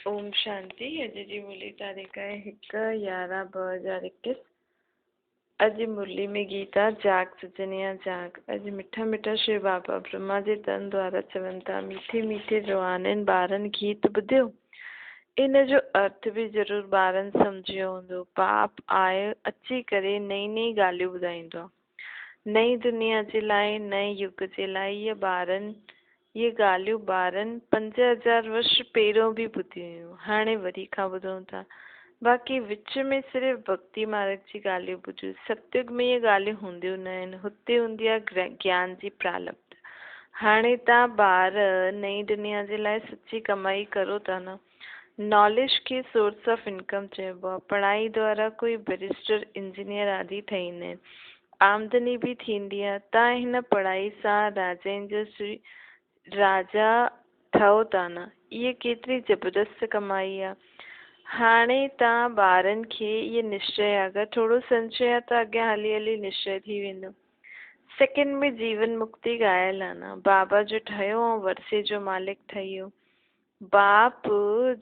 ओम शांति। अॼु जी मुरली तारीख़ आहे 1/11/2021। अॼु मुरली में गीत आहे जाग सजनिया जाग। अॼु मिठा मिठा श्री बाबा ब्रह्मा जे तन द्वारा चवनि था, मीठे मीठे जवाननि ॿारनि गीत ॿुधियो। इन जो अर्थ बि ज़रूरु ॿारनि सम्झियो हूंदो। बाप आयो अची करे नई नई ॻाल्हियूं ॿुधाईंदो आहे, नई दुनिया जे लाइ, नए युग जे लाइ। ये ॻाल्हियूं ॿारनि 5000 वर्ष पहिरियों बि ॿुधियूं हुयूं, हाणे वरी खां ॿुधूं था। बाक़ी विच में सिर्फ़ु भक्ति मार्ग जी ॻाल्हियूं ॿुधियूं। सतयुग में इहे ॻाल्हियूं हूंदियूं न आहिनि, हुते हूंदी आहे ज्ञान जी प्रालब्ध। हाणे तव्हां ॿार नई दुनिया जे लाइ सची कमाई करो था न। नॉलेज खे सोर्स ऑफ इनकम चइबो आहे। पढ़ाई द्वारा कोई बैरिस्टर इंजीनियर आदि ठहींदा आहिनि, आमदनी बि थींदी आहे। तव्हां हिन पढ़ाई सां राजाउनि जो राजा ठहो था न। इहे केतिरी ज़बरदस्त कमाई आहे। हाणे तव्हां ॿारनि खे इहे निश्चय आहे, अगरि थोरो संशय आहे त अॻियां हली हली निश्चय थी वेंदो। सेकेंड में जीवन मुक्ति ॻायल आहे न। बाबा जो ठहियो ऐं वरसे जो मालिक ठही वियो। बाप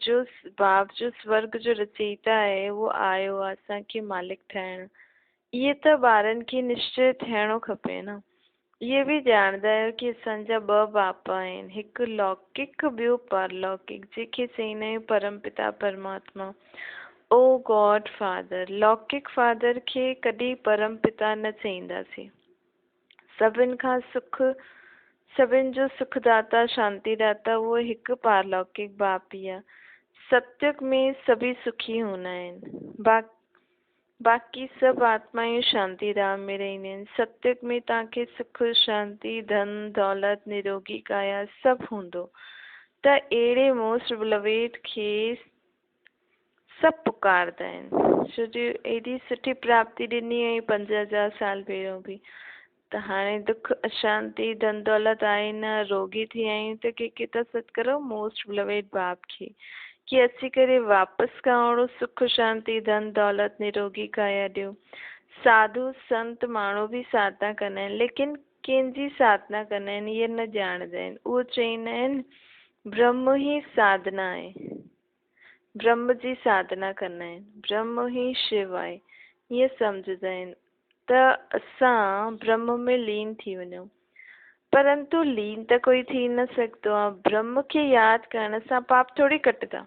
जो स्वर्ग जो रचयिता आहे, उहो आयो आहे असांखे मालिक ठाहिण। इहे त ॿारनि खे निश्चय थियणो खपे न। इहे बि ॼाणंदा आहियो कि असांजा 2 बाप आहिनि, हिकु लौकिक ॿियो परलौकिक, जंहिंखे चईंदा आहियूं परमपिता परमात्मा। ओ गॉड फादर। लौकिक फादर खे कॾहिं परमपिता न चईंदासीं। सभिनि खां सभिनि जो सुखदाता शांतिदाता उहो हिकु पारलौकिक बाप ई आहे। सतयुग में सभी सुखी हूंदा आहिनि, बाक़ी सब आत्माएं शांति धाम में रहंदियूं आहिनि। सतयुग में तव्हांखे सुख शांति धन दौलत निरोगी काया सभु हूंदो। त अहिड़े मोस्ट बिलवेड खे सभु पुकारदा आहिनि, छो जो एॾी सुठी प्राप्ति ॾिनी हुई 5000 साल पहिरियों बि। त हाणे दुख अशांति धन दौलत आहे न, रोगी थी आहियूं त कंहिंखे था सॾु करो? मोस्ट बिलवेड बाप खे, कि अची करे वापसि खां ओड़ो सुख शांति धन दौलत निरोगी काया ॾियो। साधु संत माण्हू बि साधना कंदा आहिनि, लेकिन कंहिंजी साधना कंदा आहिनि इहे न ॼाणंदा आहिनि। उहो चईंदा आहिनि ब्रह्म ई साधना आहे, ब्रह्म जी साधना कंदा आहिनि, ब्रह्म ई शिव आहे, ईअं सम्झंदा आहिनि। त असां ब्रह्म में लीन थी वञूं, परंतु लीन त कोई थी न सघंदो आहे। ब्रह्म खे यादि करण सां पाप थोड़ी कटंदा।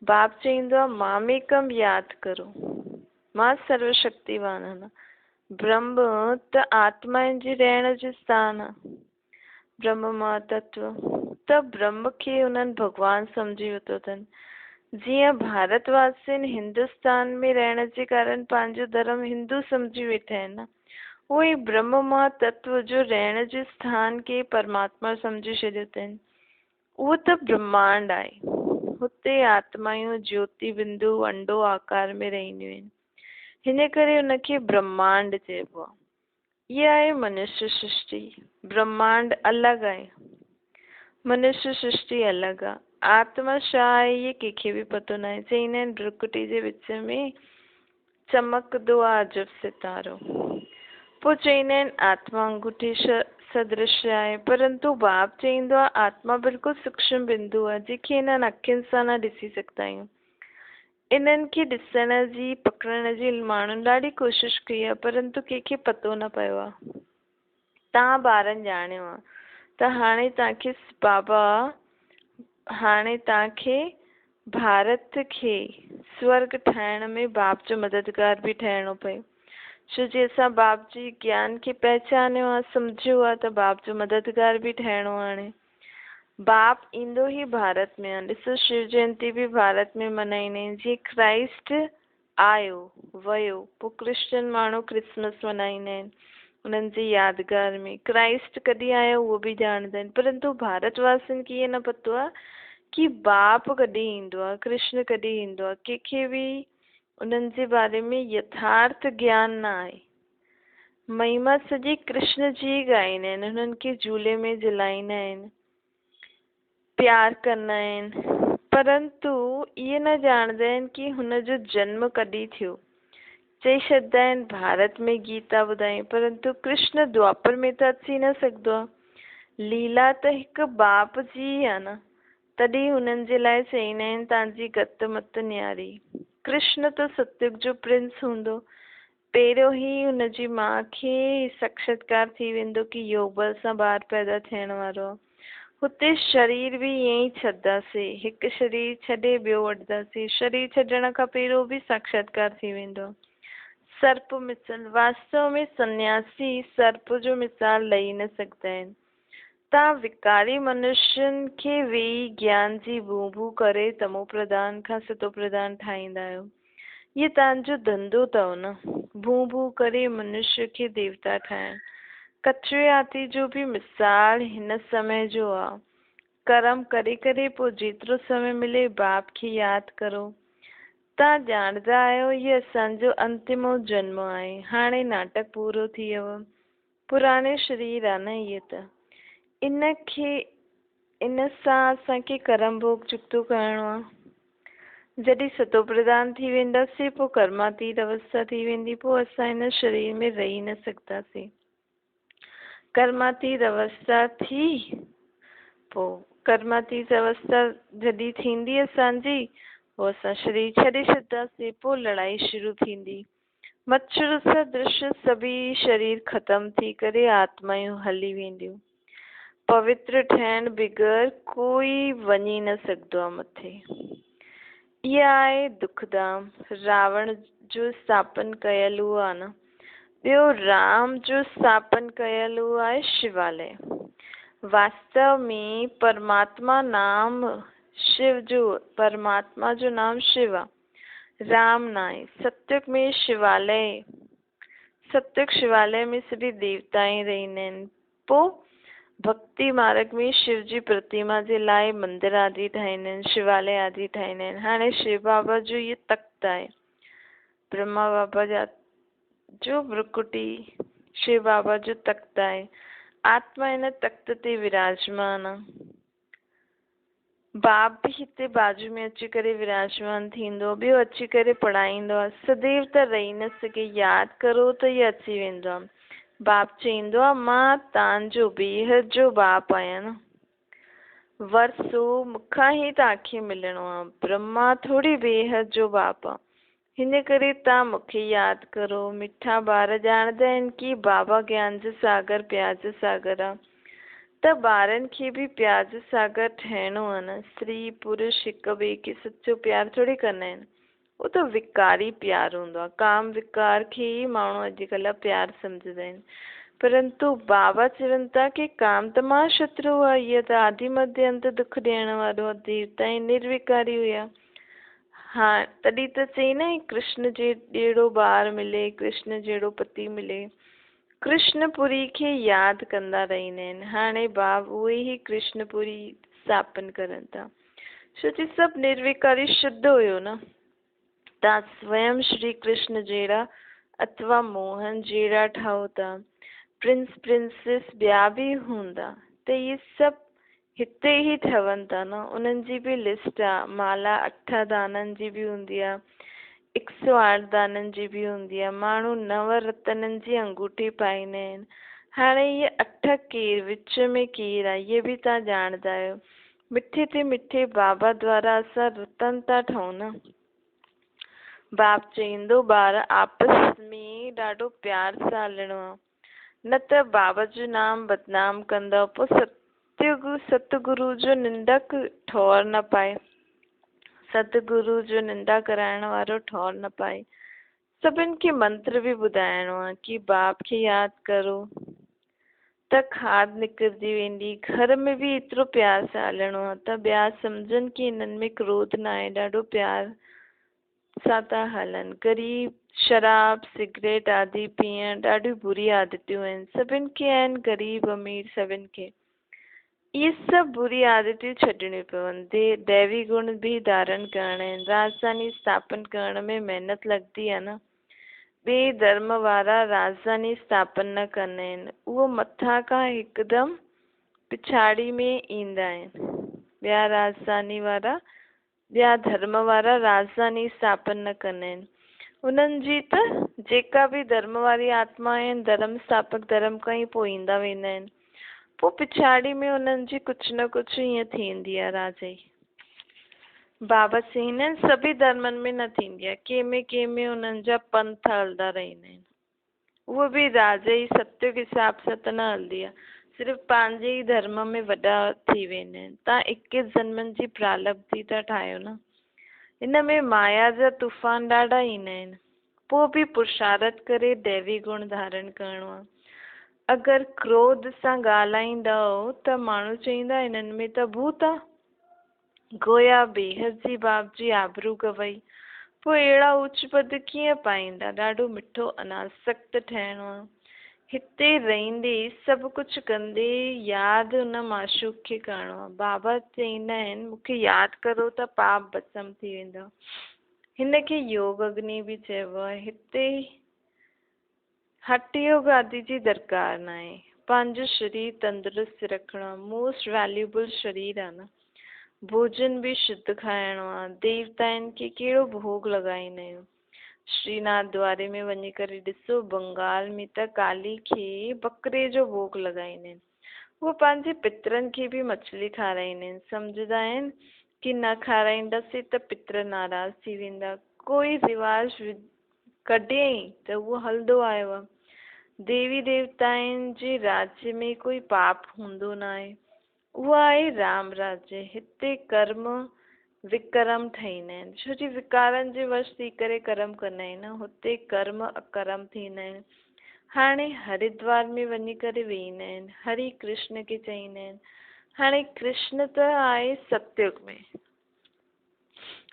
बाप चईंदो आहे मामेकम यादि करो, मां सर्वशक्तिवान आहियां। ब्रह्म त आत्माउनि जे रहण जो स्थान आहे, ब्रह्म मां तत्व। त ब्रह्म खे उन्हनि भॻवान सम्झी वरितो अथनि। जीअं भारतवासियुनि हिंदुस्तान में रहण जे कारण पंहिंजो धर्म हिंदू सम्झी वेठा आहिनि न, उहो ई ब्रह्म मां तत्व जो रहण जो स्थान खे परमात्मा सम्झी छॾियो अथनि। उहो त ब्रह्मांड आहे, हुते आत्मायूं ज्योति बिंदु अंडो आकार में रहंदियूं आहिनि, हिन करे उनखे ब्रह्मांड चइबो आहे। इहा आहे मनुष्य सृष्टि, ब्रह्मांड अलॻि आहे, मनुष्य सृष्टि अलॻि आहे। आत्मा छा आहे इहे कंहिंखे बि पतो न आहे। चईंदा आहिनि भ्रुकुटी जे विच में चमकंदो आहे अजब सितारो। पोइ चईंदा आहिनि आत्मा अंगूठी सदृश आहे, परंतु बाप चईंदो आहे आत्मा बिल्कुलु सूक्ष्म बिंदु आहे, जंहिंखे हिननि अखियुनि सां न ॾिसी सघंदा आहियूं। इन्हनि खे ॾिसण जी पकड़ण जी माण्हुनि ॾाढी कोशिशि कई आहे, परंतु कंहिंखे पतो न पियो आहे। तव्हां ॿारनि ॼाणियो आहे त हाणे तव्हांखे बाबा, हाणे तव्हांखे भारत खे स्वर्ग ठाहिण में बाप जो मददगार बि ठहिणो पियो। छो जे असां बाप जी ज्ञान खे पहचानियो आहे, सम्झियो आहे, त बाप जो मददगार बि ठहिणो आहे। हाणे बाप ईंदो ई भारत में आहे। ॾिसो शिव जयंती बि भारत में मल्हाईंदा आहिनि। जीअं क्राइस्ट आयो वियो, पोइ क्रिश्चन माण्हू क्रिसमस मल्हाईंदा आहिनि उन्हनि जी यादगार में। क्राइस्ट कॾहिं आयो उहो बि ॼाणंदा आहिनि, परंतु भारतवासियुनि खे इहे न पतो आहे कि बाप कॾहिं ईंदो आहे, कृष्ण कॾहिं ईंदो आहे। कंहिंखे बि उन्हनि जे बारे में यथार्थ ज्ञान न आहे। महिमा सॼी कृष्ण जी ॻाईंदा आहिनि, उन्हनि खे झूले में झुलाईंदा आहिनि, प्यार कंदा आहिनि, परंतु इहे न ॼाणंदा आहिनि कि हुनजो जन्म कॾहिं थियो। चई छॾंदा आहिनि भारत में गीता ॿुधाई, परंतु कृष्ण द्वापर में त अची न सघंदो आहे। लीला त हिकु बाप जी आहे न, तॾहिं हुननि जे लाइ चईंदा आहिनि तव्हांजी गत मत न्यारी। कृष्ण त सतयुग जो प्रिंस हूंदो, पहिरियों ई हुनजी माउ खे साक्षात्कार थी वेंदो कि योग बल सां ॿार पैदा थियण वारो आहे। हुते शरीर बि ईअं ई छॾंदासीं, हिकु शरीर छॾे ॿियो वठंदासीं, शरीर छॾण खां पहिरियों बि साक्षात्कार थी वेंदो। सर्प मिसल, वास्तव में सन्यासी सर्प जो मिसाल ॾेई न सघंदा आहिनि। तव्हां विकारी मनुष्यनि खे वेही ज्ञान जी भू भू करे तमो प्रधान खां सतो प्रधान ठाहींदा आहियो। ये तव्हांजो धंधो अथव न, भू भू करे मनुष्य खे देवता ठाहिण। कचरे हाथी जो भी मिसाल हिन समय जो आहे। कर्म करे करे पोइ जेतिरो समय मिले बाप खे यादि करो। तव्हां ॼाणंदा आहियो ये असांजो अंतिमो जन्म आहे। हाणे नाटक पूरो थी वियो, पुराणे शरीर आहे न इहे त। इन सां असांखे कर्म भोग चुकतो करिणो आहे। जॾहिं सतो प्रधान थी वेंदासीं पोइ कर्मातीत अवस्था थी वेंदी, पोइ असां हिन शरीर में रही न सघंदासीं। कर्मातीत अवस्था थी पोइ कर्मातीत अवस्था जॾहिं थींदी असांजी, पोइ असां शरीर छॾे छॾंदासीं। पोइ लड़ाई शुरू थींदी। मच्छर सदृश सभी शरीर ख़तम थी करे आत्मायूं हली वेंदियूं। पवित्र ठहण बग़ैर कोई वञी न सघंदो आहे मथे। इहा आहे दुखधाम। रावण जो स्थापन कयलु आहे न। ॿियो राम जो स्थापन कयलु आहे शिवालय। वास्तव में परमात्मा नाम शिव जो, परमात्मा जो नाम शिव आहे, राम न आहे। सत्युग में शिवालय, सत्युग शिवालय में सभी देवता ही रहंदा आहिनि। पोइ भक्ति मार्ग में शिव जी प्रतिमा जे लाइ मंदिर आदि ठाहींदा आहिनि, शिवालय आदि ठाहींदा आहिनि। हाणे शिव बाबा जो ये तख्त आहे, ब्रह्मा बाबा जा जो भ्रुकुटी शिव बाबा जो तख्त आहे। आत्मा हिन तख्त ते विराजमान आहे। बाप भी हिते बाजू में अची करे विराजमान थींदो, ॿियो अची करे पढ़ाईंदो आहे। सदैव त रही न सघे, यादि करो त इहो अची वेंदो आहे। बाप चईंदो आहे मां तव्हांजो बेहद जो बाप आहियां न, वरसो मूंखां ई तव्हांखे मिलणो आहे। ब्रह्मा थोड़ी बेहद जो बाप आहे। हिन करे तव्हां मूंखे यादि करो। मिठा ॿार ॼाणंदा आहिनि कि बाबा ज्ञान जो सागर प्यार जो सागर आहे, त ॿारनि खे बि प्यार जो सागर ठहिणो आहे न। स्त्री पुरुष हिक ॿिए खे सच्चो प्यार थोड़ी कंदा आहिनि, उहो त विकारी प्यार हूंदो आहे। काम विकार खे ई माण्हू अॼुकल्ह प्यार सम्झंदा आहिनि। परंतु बाबा चवनि था कि काम त मां शत्रु आहे, इहा त आदि मध्य अंत दुख ॾियण वारो आहे। देवता ई निर्विकारी हुया। हा तॾहिं त चई न कृष्ण जे जहिड़ो ॿार मिले, कृष्ण जहिड़ो पति मिले। कृष्णपुरी खे यादि कंदा रहंदा आहिनि। हाणे बाब उहे ई कृष्णपुरी स्थापन करनि था, छो कि सभु निर्विकारी शुद्ध हुयो न। तव्हां स्वयं श्री कृष्ण जहिड़ा अथवा मोहन जहिड़ा ठाहो था, प्रिंस प्रिंसेस ॿिया बि हूंदा, त इहे सभु हिते ई ठहनि था न। उन्हनि जी बि लिस्ट आहे। माला 8 दाननि जी बि हूंदी आहे, 108 दाननि जी बि हूंदी आहे। माण्हू 9 रतननि जी अंगूठी पाईंदा आहिनि। हाणे इहे 8 केर, विच में केर आहे, इहे बि तव्हां ॼाणंदा आहियो। मिठे ते मिठे बाबा द्वारा असां रतन था ठहूं न। बाप चईंदो ॿार आपस में ॾाढो प्यार सां हलणो आहे, न त बाबा जो नाम बदनाम कंदव। पोइ सतगुरु जो निंदक ठोर न पाए, सतगुरु जो निंदा कराइण वारो ठोर न पाए। सभिनि खे मंत्र बि ॿुधाइणो आहे कि बाप खे यादि करो त खाद निकिरजी वेंदी। घर में बि एतिरो प्यार सां हलणो आहे त ॿिया सम्झनि कि हिननि में क्रोध न आहे, ॾाढो प्यार सां था हलनि। ग़रीब शराब सिगरेट आदि पीअण ॾाढियूं बुरी आदतियूं आहिनि, सभिनि खे आहिनि, ग़रीब अमीर सभिनि खे। इहे सभु बुरी आदतियूं छॾणियूं पवनि। दैवी गुण बि धारण करणा आहिनि। राजधानी स्थापन करण में महिनत लॻंदी आहे न। ॿिए धर्म वारा राजधानी स्थापन न कंदा आहिनि, उहो मथां खां हिकदमि पिछाड़ी में ईंदा आहिनि। ॿिया राजधानी वारा, ॿिया धर्म वारा राजधानी स्थापन न कंदा आहिनि। उन्हनि जी त जेका बि धर्म वारी आत्मा आहिनि, धर्म स्थापक धर्म खां ई पोइ ईंदा वेंदा आहिनि। पोइ पिछाड़ी में उन्हनि जी कुझु न कुझु ईअं थींदी आहे राजा जी। बाबा चईंदा आहिनि सभी धर्मनि में न थींदी आहे, कंहिंमें उन्हनि जा पंथ हलंदा रहंदा आहिनि। उहो बि राजा जी सत्य के हिसाब सां त न हलंदी आहे, सिर्फ़ु पंहिंजे ई धर्म में वॾा थी वेंदा आहिनि। तव्हां 21 जन्मनि जी प्रारब्धि था ठाहियो न, हिन में माया जा तूफ़ान ॾाढा ईंदा आहिनि। पोइ बि पुरुषार्थ करे दैवी गुण धारण करिणो आहे। अगरि क्रोध सां ॻाल्हाईंदव त माण्हू चईंदा हिननि में त भूत आहे, गोया बेहद जी बाप जी आबरू गवई। पोइ अहिड़ा उच पद कीअं पाईंदा? ॾाढो मिठो अनासक्त ठहिणो आहे। हिते रहंदे सभु कुझु कंदे यादि उन माशूक खे करिणो आहे। बाबा चईंदा आहिनि मूंखे यादि करो त पाप भस्म थी वेंदा। हिन खे योग अग्नि बि चइबो आहे। हिते हठ योग आदि जी दरकार न आहे। पंहिंजो शरीर तंदुरुस्त रखणो आहे, मोस्ट वैल्यूएबल शरीर आहे न। भोजन भी शुद्ध खाइणो आहे। देवताउनि खे कहिड़ो भोग लॻाईंदा आहियूं? श्रीनाथ द्वारे में वञी करे ॾिसो, बंगाल में त काली खे बकरे जो भोग लॻाईंदा आहिनि। उहे पंहिंजे पितरनि खे बि मछली खाराईंदा आहिनि। सम्झंदा आहिनि कि न खाराईंदासीं त पितर नाराज़ थी वेंदा। कोई रिवाज कॾहिं त उहो हलंदो आयो आहे। देवी देवताउनि जे राज्य में कोई पाप हूंदो न आहे। उहो आहे राम राज्य। हिते कर्म विकर्म ठहींदा आहिनि, छो जी विकारनि जे वश थी करे कर्म कंदा आहिनि। हुते कर्म अकर्म थींदा आहिनि। हाणे हरिद्वार में वञी करे वेहींदा आहिनि, हरि कृष्ण खे चईंदा आहिनि। हाणे कृष्ण त आहे सतयुग में,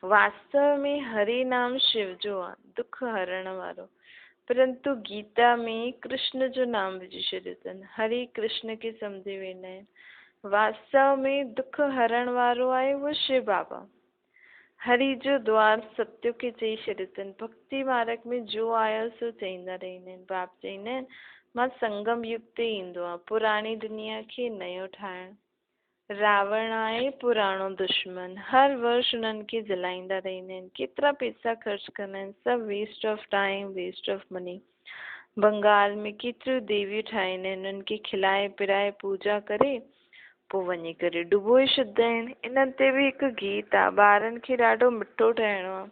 वास्तव में हरि नाम शिव जो आहे, दुख हरण वारो। परंतु गीता में कृष्ण जो नाम विझी छॾियो अथनि। हरि कृष्ण खे सम्झी वेंदा आहिनि। वास्तव में दुख हरण वारो आहे उहो शिव बाबा। हरि जो द्वार सत्य खे चई छॾियो अथनि। भक्ति मार्ग में जो आयो सो चईंदा रहंदा आहिनि। बाप चईंदा आहिनि मां संगम युग ते ईंदो आहे, पुराणी दुनिया खे नयो ठाहिण। रावण आहे पुराणो दुश्मन, हर वर्ष उन्हनि खे जलाईंदा रहंदा आहिनि। केतिरा पैसा ख़र्च कंदा आहिनि, सभु waste of time, waste of money. Bengal में केतिरियूं देवियूं ठाहींदा आहिनि, उन्हनि खे खिलाए पिराए पूजा करे पोइ वञी करे डुबोए छॾींदा आहिनि। इन्हनि ते बि हिकु गीत आहे, ॿारनि खे ॾाढो मिठो ठाहिणो आहे,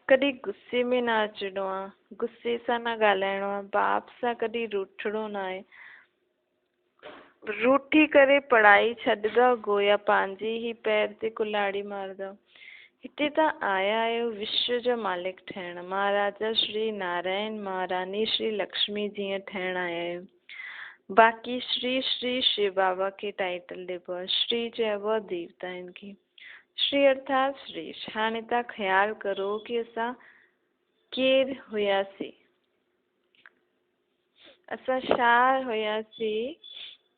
कॾहिं गुस्से में न अचिणो आहे, गुस्से सां न ॻाल्हाइणो आहे, बाप सां कॾहिं रूठिणो न आहे। रूठी करे पढ़ाई छॾंदव गोया पंहिंजे ई पैर ते कुल्हाड़ी मारंदव। हिते तव्हां आया आहियो विश्व जो मालिक ठहिण, महाराजा श्री नारायण महारानी श्री लक्ष्मी जीअं ठहिण आया आहियो। बाक़ी श्री श्री शिव बाबा खे टाइटल ॾिबो आहे। श्री चइबो आहे देवताउनि खे। श्री अर्थात श्रेष्ठ। हाणे तव्हां ख़्यालु करो कि असां केरु हुयासीं, असां छा हुयासीं,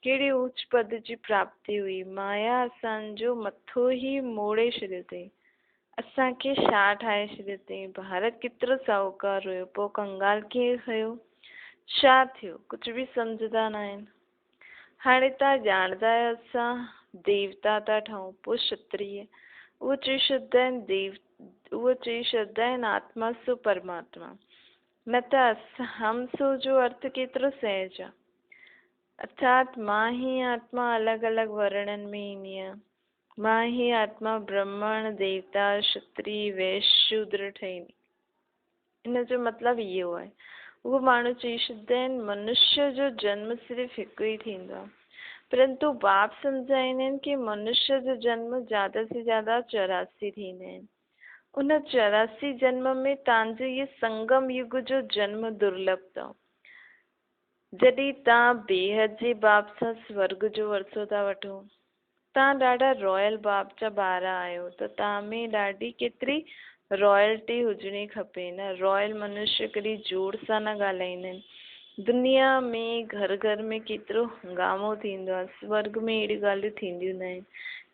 कहिड़ी ऊच पद जी प्राप्ति हुई। माया असांजो मथो ई मोड़े छॾियो अथई, असांखे छा ठाहे छॾियो अथई। भारत केतिरो साहूकार हुयो, पोइ कंगाल कीअं थियो, छा थियो, कुझु बि सम्झंदा न आहिनि। हाणे तव्हां ॼाणंदा आहियो असां देवता था ठहूं, पोइ क्षत्रिय। उहो चई छॾंदा आहिनि उहो चई छॾंदा आहिनि आत्मा सो परमात्मा। न त हम सो जो अर्थ केतिरो सहज आहे। अर्थात मां ही आत्मा अलॻि अलॻि वर्णनि में ईंदी आहे। मां ही आत्मा ब्राह्मण देवता क्षत्रिय वैश्य शूद्र ठहींदी। इन जो मतिलबु इहो आहे। उहो माण्हू चई छॾंदा आहिनि मनुष्य जो जन्म सिर्फ़ु हिकु ई थींदो आहे, परंतु बाप सम्झाईंदा आहिनि कि मनुष्य जो जन्म ज़्यादा से ज़्यादा 84 थींदा आहिनि। उन 84 जन्म में तव्हांजो इहे संगम युग जो जन्म दुर्लभ अथव। जॾहिं तव्हां बेहद जे बाप सां स्वर्ग जो वरसो था वठो, तव्हां ॾाढा रॉयल बाप जा ॿार आहियो, त तव्हां में ॾाढी केतिरी रॉयल्टी हुजणी खपे न। रॉयल मनुष्य कॾहिं जोर सां न ॻाल्हाईंदा आहिनि। दुनिया में घर घर में केतिरो हंगामो थींदो आहे, स्वर्ग में अहिड़ी ॻाल्हियूं थींदियूं न आहिनि।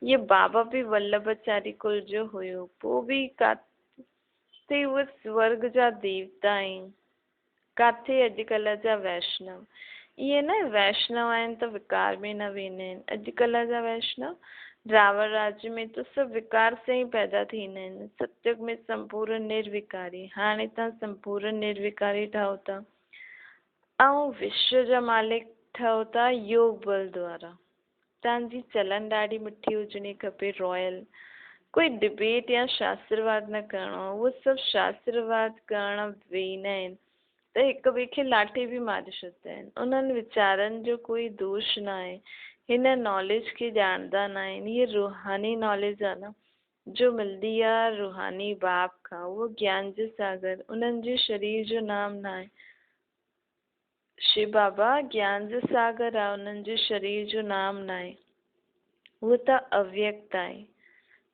इहे बाबा बि वल्लभाचारी कुल जो हुयो, पोइ बि काथे उहे स्वर्ग जा देवता आहिनि, काथे अॼुकल्ह जा वैष्णव। इहे न वैष्णव आहिनि त विकार में न वेंदा आहिनि। अॼुकल्ह जा वैष्णव रावण राज्य में तो सभु विकार से ही पैदा थींदा आहिनि। सत्युग में संपूर्ण निर्विकारी। हाणे तव्हां संपूर्ण निर्विकारी ठहो था ऐं विश्व जा मालिक ठहो था योग बल द्वारा। तव्हांजी चलन ॾाढी मिठी हुजणी खपे, रॉयल। कोई डिबेट या शास्त्रवाद न करणो आहे। उहो सभु शास्त्रवाद करण वेहींदा आहिनि त हिक ॿिए खे लाठी बि मारे छॾींदा आहिनि। उन्हनि वीचारनि जो कोई दोष न आहे, हिन नॉलेज खे ॼाणंदा न आहिनि। हीअ रूहानी नॉलेज आहे न, जो मिलंदी आहे रूहानी बाप खां, उहो ज्ञान जो सागर। उन्हनि जे शरीर जो नाम न आहे। शिव बाबा ज्ञान जो सागर आहे, उन्हनि जे शरीर जो नाम न आहे। उहो त अव्यक्त आहे।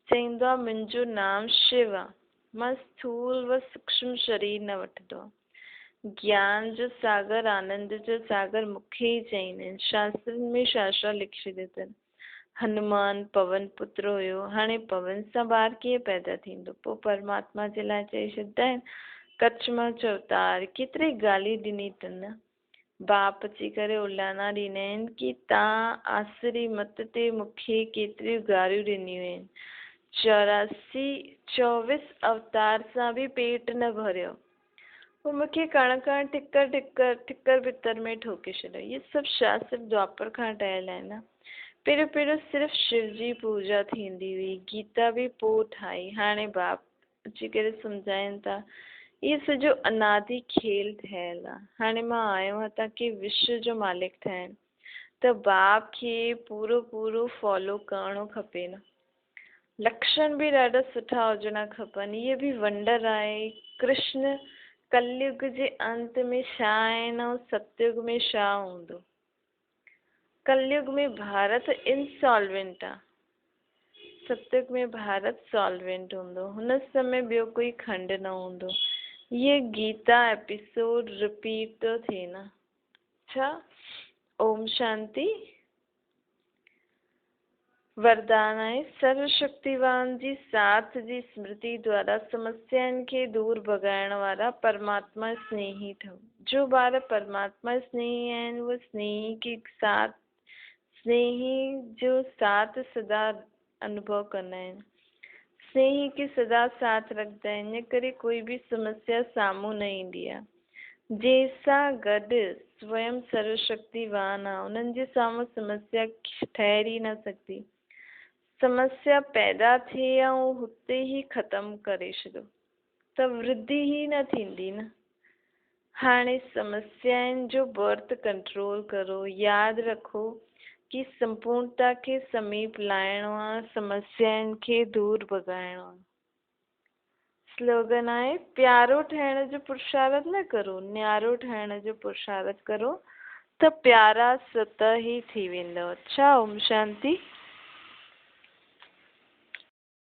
चईंदो आहे मुंहिंजो नाम शिव आहे, मां स्थूल व सूक्ष्म शरीर न वठंदो आहे। ज्ञान जो सागर, आनंद जो सागर मूंखे ई चईंदा आहिनि। शास्त्रनि में छा लिखी अथनि। हनुमान पवन पुत्र हुयो, हाणे पवन सां ॿार कीअं पैदा थींदो? पोइ परमात्मा जे लाइ चई छॾींदा आहिनि कच्छ मां अवतार। केतिरी ॻाल्हि ॾिनी अथनि। बाप अची करे उलाना ॾींदा आहिनि कि तव्हां आसुरी मत ते मूंखे केतिरियूं गारियूं ॾिनियूं आहिनि। 24 अवतार सां बि पेट न भरियो, पोइ मूंखे कण कण ठिकर भितर में ठोके छॾियो। इहे सभु शास्त्र द्वापर खां ठहियल आहिनि न। पहिरियों सिर्फ़ु शिव जी पूजा थींदी हुई, गीता बि पोइ ठाही। हाणे बाप अची करे सम्झाइनि था इहो सॼो अनादि खेल ठहियल आहे। हाणे मां आयो आहियां ताकी विश्व जो मालिक ठाहिनि, त बाप खे पूरो फॉलो करणो खपे न। लक्षण बि ॾाढा सुठा हुजणा खपनि। इहे बि वंडर आहे। कृष्ण कलयुग जे अंत में छा आहिनि ऐं सतयुग में छा हूंदो। कलयुग में भारत इनसॉल्वेंट आहे, सतयुग में भारत सॉल्वेंट हूंदो। हुन समय ॿियो कोई खंड न हूंदो। ये गीता एपिसोड रिपीट तो थिए न। अच्छा, ओम शांति। वरदान आहे सर्वशक्तिवान जी साथ जी स्मृति द्वारा समस्याउनि खे दूर भगाइण वारा परमात्मा स्नेही ठहो। जो ॿार परमात्मा स्नेही आहिनि उहे स्नेही जो साथ सदा अनुभव कंदा आहिनि। स्नेही खे सदा साथ रखंदा आहिनि, इन करे कोई बि समस्या साम्हूं न ईंदी आहे। जंहिंसां गॾु स्वयं सर्वशक्तिवान आहे उन्हनि जे साम्हूं समस्या ठहरी न सघंदी। समस्या पैदा थिए ऐं हुते ई ख़तमु करे छॾो त वृद्धि ई न थींदी न। हाणे समस्याउनि जो बर्थ कंट्रोल करो। यादि रखो कि संपूर्णता खे समीप लाइणो आहे, समस्याउनि खे दूर भगाइणो आहे। स्लोगन आहे प्यारो ठहिण जो पुरुषार्थ न करो, न्यारो ठहिण जो पुरुषार्थ करो त प्यारा स्वतः ई थी वेंदव। अच्छा, ओम शांति।